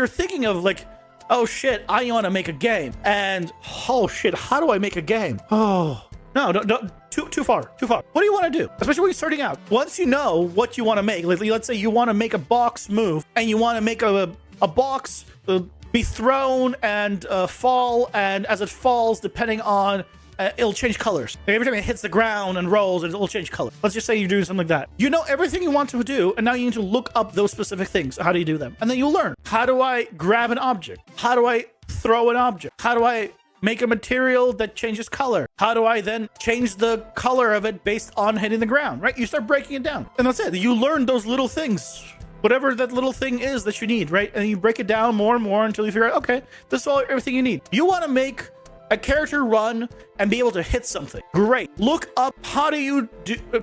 you're thinking of like, oh shit, I want to make a game, and oh shit, how do I make a game? Oh no, too far. What do you want to do? Especially when you're starting out. Once you know what you want to make, like, let's say you want to make a box move, and you want to make a box be thrown and fall, and as it falls, depending on it'll change colors. Like every time it hits the ground and rolls, it'll change color. Let's just say you're doing something like that. You know everything you want to do, and now you need to look up those specific things. How do you do them? And then you'll learn. How do I grab an object? How do I throw an object? How do I make a material that changes color? How do I then change the color of it based on hitting the ground, right? You start breaking it down. And that's it. You learn those little things. Whatever that little thing is that you need, right? And you break it down more and more until you figure out, okay, this is everything you need. You want to make a character run and be able to hit something. Great. Look up how do you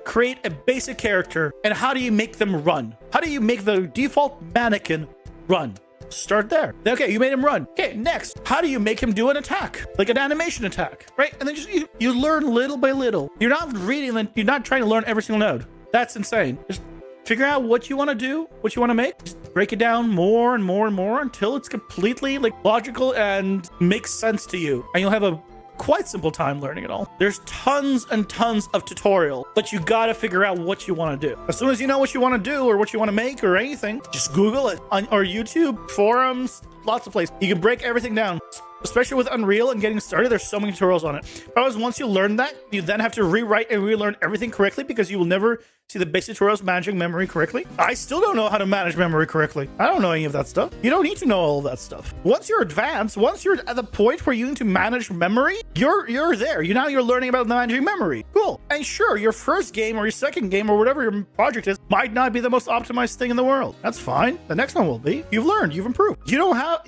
create a basic character and how do you make them run? How do you make the default mannequin run? Start there. Okay, you made him run. Okay, next, how do you make him do an attack? Like an animation attack, right? And then just you learn little by little. You're not reading, you're not trying to learn every single node. That's insane. Just figure out what you want to do, what you want to make. Just break it down more and more and more until it's completely like logical and makes sense to you. And you'll have a quite simple time learning it all. There's tons and tons of tutorial, but you got to figure out what you want to do. As soon as you know what you want to do or what you want to make or anything, just Google it on or YouTube, forums, lots of places. You can break everything down. Especially with Unreal and getting started, there's so many tutorials on it. But once you learn that, you then have to rewrite and relearn everything correctly because you will never see the basic tutorials managing memory correctly. I still don't know how to manage memory correctly. I don't know any of that stuff. You don't need to know all of that stuff. Once you're advanced, once you're at the point where you need to manage memory, you're there. You're learning about managing memory. Cool. And sure, your first game or your second game or whatever your project is might not be the most optimized thing in the world. That's fine. The next one will be. You've learned. You've improved. You don't have...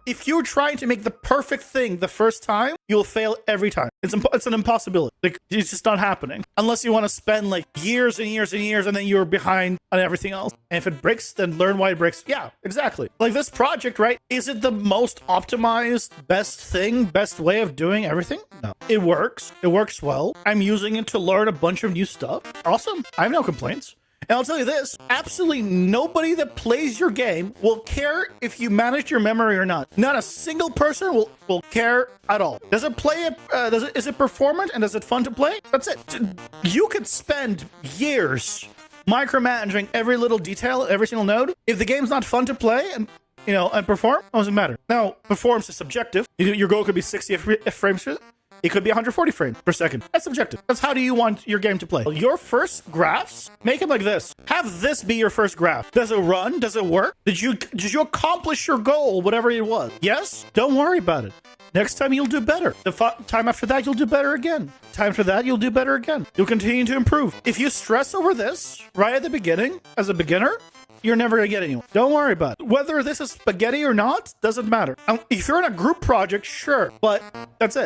If you're trying to make the perfect thing the first time, you'll fail every time. It's an impossibility. Like, it's just not happening. Unless you want to spend like years and years and years and then you're behind on everything else. And if it breaks, then learn why it breaks. Yeah, exactly. Like this project, right? Is it the most optimized, best thing, best way of doing everything? No. It works. It works well. I'm using it to learn a bunch of new stuff. Awesome. I have no complaints. And I'll tell you this, absolutely nobody that plays your game will care if you manage your memory or not. Not a single person will care at all. Does it play it? Is it performant and is it fun to play? That's it. You could spend years micromanaging every little detail, every single node. If the game's not fun to play and perform, it doesn't matter. Now, performance is subjective. Your goal could be 60 frames per second. It could be 140 frames per second. That's subjective. That's how do you want your game to play. Your first graphs, make them like this. Have this be your first graph. Does it run? Does it work? Did you accomplish your goal, whatever it was? Yes? Don't worry about it. Next time you'll do better. The time after that, you'll do better again. Time after that, you'll do better again. You'll continue to improve. If you stress over this right at the beginning, as a beginner, you're never going to get anywhere. Don't worry about it. Whether this is spaghetti or not, doesn't matter. If you're in a group project, sure, but that's it.